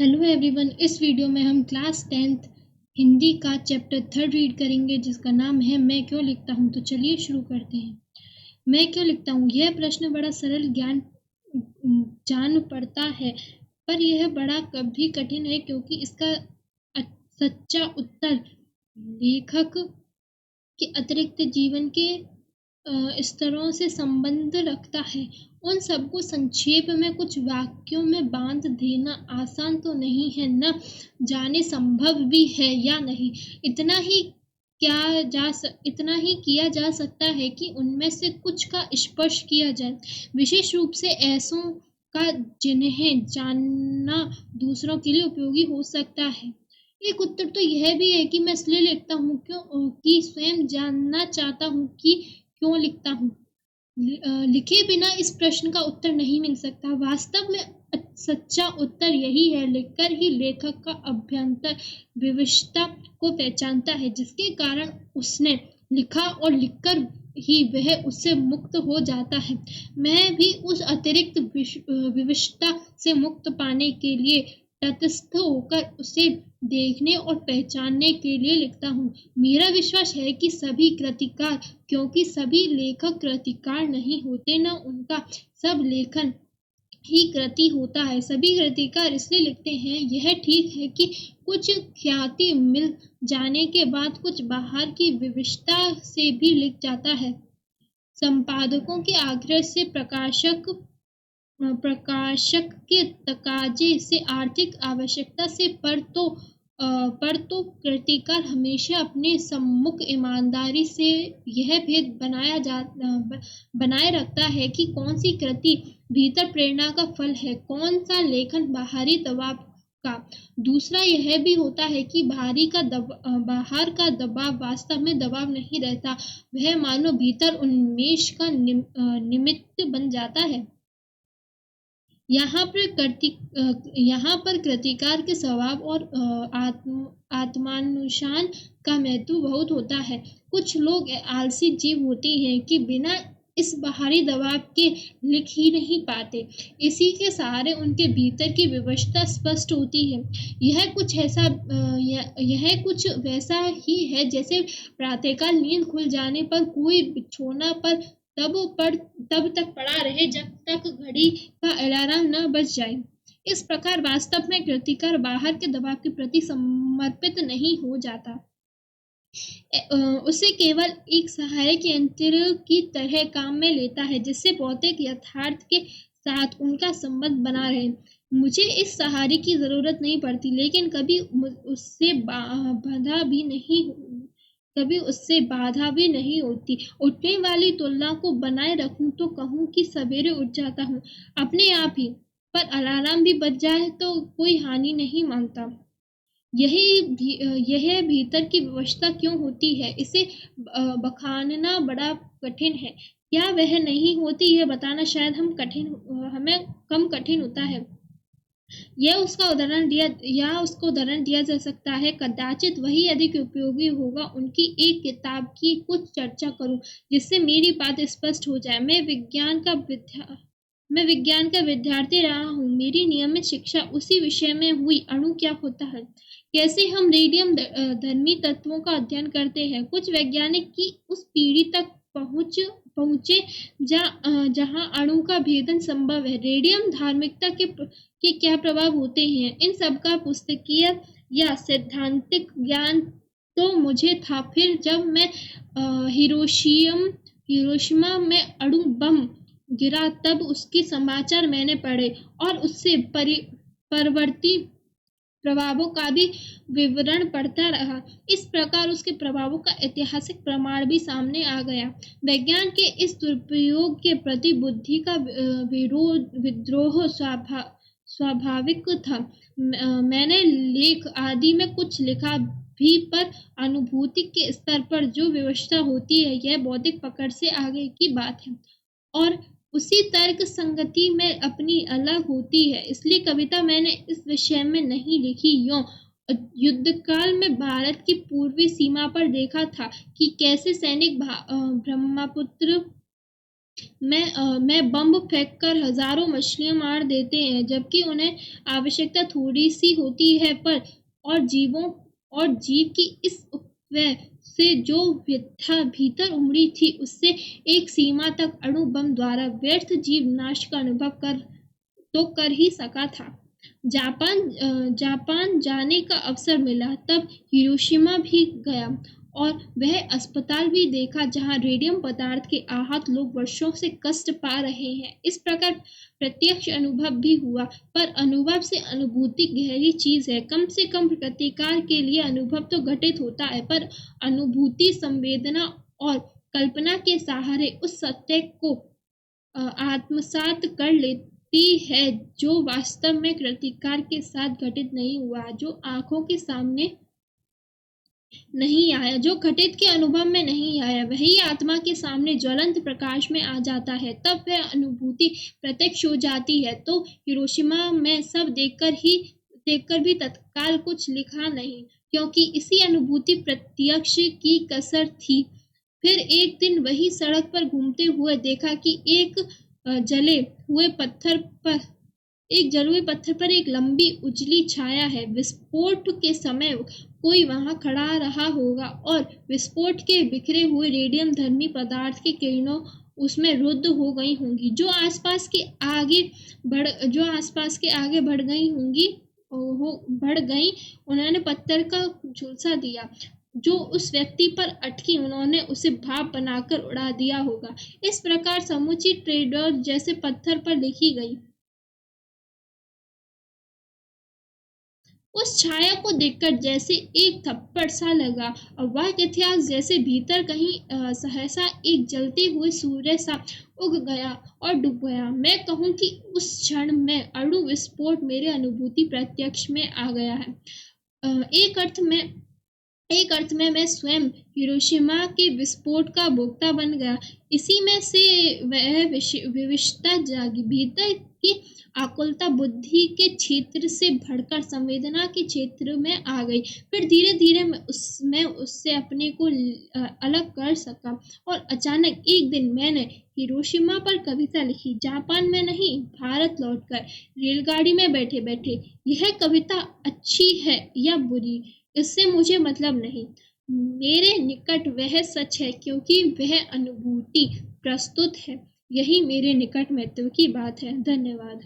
Hello everyone. इस video में हम क्लास 10th हिंदी का चैप्टर 3 रीड करेंगे जिसका नाम है मैं क्यों लिखता हूँ। तो चलिए शुरू करते हैं। मैं क्यों लिखता हूँ। यह प्रश्न बड़ा सरल ज्ञान जान पड़ता है, पर यह बड़ा कभी कठिन है क्योंकि इसका सच्चा उत्तर लेखक के अतिरिक्त जीवन के स्तरों से संबंध रखता है। उन सबको संक्षेप में कुछ वाक्यों में बांध देना आसान तो नहीं है, न जाने संभव भी है या नहीं। इतना ही किया जा सकता है कि उनमें से कुछ का स्पर्श किया जाए, विशेष रूप से ऐसों का जिन्हें जानना दूसरों के लिए उपयोगी हो सकता है। एक उत्तर तो यह भी है कि मैं इसलिए लिखता हूँ कि स्वयं जानना चाहता हूँ कि क्यों लिखता हूँ। लिखे बिना इस प्रश्न का उत्तर नहीं मिल सकता। वास्तव में सच्चा उत्तर यही है, लिखकर ही लेखक का अभ्यंतर विविधता को पहचानता है, जिसके कारण उसने लिखा और लिखकर ही वह उससे मुक्त हो जाता है। मैं भी उस अतिरिक्त विविधता से मुक्त पाने के लिए तटस्थ होकर उसे देखने और पहचानने के लिए लिखता हूँ। मेरा विश्वास है कि सभी कृतिकार, क्योंकि सभी लेखक कृतिकार नहीं होते, न उनका सब लेखन ही कृति होता है। सभी कृतिकार इसलिए लिखते हैं। यह ठीक है कि कुछ ख्याति मिल जाने के बाद कुछ बाहर की विविधता से भी लिख जाता है। संपादकों के आग्रह से, प्रकाशक के तकाजे से, आर्थिक आवश्यकता से, पर तो कृतिकार हमेशा अपने सम्मुख ईमानदारी से यह भेद बनाए रखता है कि कौन सी कृति भीतर प्रेरणा का फल है, कौन सा लेखन बाहरी दबाव का। दूसरा यह भी होता है कि बाहर का दबाव वास्तव में दबाव नहीं रहता, वह मानो भीतर उन्मेष का निमित्त बन जाता है। यहाँ पर कृतिकार के स्वभाव और आत्मानुशासन का महत्व बहुत होता है। कुछ लोग आलसी जीव होते हैं कि बिना इस बाहरी दबाव के लिख ही नहीं पाते। इसी के सहारे उनके भीतर की विवशता स्पष्ट होती है। यह कुछ वैसा ही है जैसे प्रातःकाल नींद खुल जाने पर कोई बिछौना पर तब तक पड़ा रहे जब तक घड़ी का अलार्म न बज जाए। इस प्रकार वास्तव में कृतिकार बाहर के दबाव के प्रति समर्पित नहीं हो जाता। उसे केवल एक सहायक यंत्र की तरह काम में लेता है, जिससे भौतिक यथार्थ के साथ उनका संबंध बना रहे। मुझे इस सहारे की जरूरत नहीं पड़ती, लेकिन कभी उससे बाधा भी नहीं होती। उठने वाली तुलना को बनाए रखूं तो कहूं कि सवेरे उठ जाता हूं अपने आप ही, पर अलार्म भी बज जाए तो कोई हानि नहीं मानता। यह भीतर की व्यवस्था क्यों होती है, इसे बखानना बड़ा कठिन है। क्या वह नहीं होती, यह बताना शायद हमें कम कठिन होता है। यह उसका उदाहरण दिया जा सकता है। कदाचित वही अधिक उपयोगी होगा उनकी एक किताब की कुछ चर्चा करूं, जिससे मेरी बात स्पष्ट हो जाए। मैं विज्ञान का विद्यार्थी रहा हूँ। मेरी नियमित शिक्षा उसी विषय में हुई। अणु क्या होता है, कैसे हम रेडियम धर्मी तत्वों का अध्ययन करते हैं। कुछ वैज्ञानिक की उस पीढ़ी तक पहुंचे जहां अणु का भेदन संभव है। रेडियम धार्मिकता के क्या प्रभाव होते हैं, इन सब का पुस्तकीय या सैद्धांतिक ज्ञान तो मुझे था। फिर जब मैं हिरोशिमा में अणु बम गिरा तब उसके समाचार मैंने पढ़े और उससे परवर्ती प्रभावों का भी विवरण पढ़ता रहा। इस प्रकार उसके प्रभावों का ऐतिहासिक प्रमाण भी सामने आ गया। विज्ञान के इस दुरुपयोग के प्रति बुद्धि का विद्रोह स्वाभाविक था। मैंने लेख आदि में कुछ लिखा भी, पर अनुभूति के स्तर पर जो व्यवस्था होती है, यह बौद्धिक पकड़ से आगे की बात है और उसी तर्क संगति में अपनी अलग होती है। इसलिए कविता मैंने इस विषय में नहीं लिखी। युद्धकाल में भारत की पूर्वी सीमा पर देखा था कि कैसे सैनिक ब्रह्मपुत्र मैं बम फेंककर हजारों मछलियां मार देते हैं, जबकि उन्हें आवश्यकता थोड़ी सी होती है, पर और जीव की इस उपव्यय से जो व्यथा भीतर उमड़ी थी, उससे एक सीमा तक अणु बम द्वारा व्यर्थ जीव नाश का अनुभव कर ही सका था। जापान जाने का अवसर मिला तब हिरोशिमा भी गया, और वह अस्पताल भी देखा जहां रेडियम पदार्थ के आहत लोग वर्षों से कष्ट पा रहे हैं। इस प्रकार प्रत्यक्ष अनुभव भी हुआ, पर अनुभव से अनुभूति गहरी चीज है। कम से कम प्रतिकार के लिए अनुभव तो घटित होता है, पर अनुभूति संवेदना और कल्पना के सहारे उस सत्य को आत्मसात कर लेती है जो वास्तव में प्रतिकार के साथ घटित नहीं हुआ, जो आंखों के सामने नहीं आया, जो घटित के अनुभव में नहीं आया, वही आत्मा के सामने ज्वलंत प्रकाश में आ जाता है। तब वह अनुभूति प्रत्यक्ष हो जाती है। तो हिरोशिमा में सब देखकर भी तत्काल कुछ लिखा नहीं, क्योंकि इसी अनुभूति प्रत्यक्ष की कसर थी। फिर एक दिन वही सड़क पर घूमते हुए देखा कि जले हुए पत्थर पर एक लंबी उजली छाया है। विस्फोट के समय कोई वहां खड़ा रहा होगा, और विस्फोट के बिखरे हुए रेडियम धर्मी पदार्थ की किरणों उसमें रुद्ध हो गई होंगी, जो आसपास के आगे बढ़ गई। उन्होंने पत्थर का झुलसा दिया जो उस व्यक्ति पर अटकी, उन्होंने उसे भाप बनाकर उड़ा दिया होगा। इस प्रकार समूची ट्रेडर जैसे पत्थर पर लिखी गई उस छाया को देखकर जैसे एक थप्पड़ सा लगा, और वह इतिहास जैसे भीतर कहीं सहसा एक जलते हुए सूर्य सा उग गया और डूब गया। मैं कहूँ कि उस क्षण में अणु विस्फोट मेरे अनुभूति प्रत्यक्ष में आ गया है। एक अर्थ में मैं स्वयं हिरोशिमा के विस्फोट का भोक्ता बन गया। इसी में से वह विविधता जागी, भीतर की आकुलता बुद्धि के क्षेत्र से बढ़कर संवेदना के क्षेत्र में आ गई। फिर धीरे धीरे मैं उससे अपने को अलग कर सका, और अचानक एक दिन मैंने हिरोशिमा पर कविता लिखी, जापान में नहीं, भारत लौटकर रेलगाड़ी में बैठे बैठे। यह कविता अच्छी है या बुरी, इससे मुझे मतलब नहीं। मेरे निकट वह सच है क्योंकि वह अनुभूति प्रस्तुत है। यही मेरे निकट महत्व की बात है। धन्यवाद।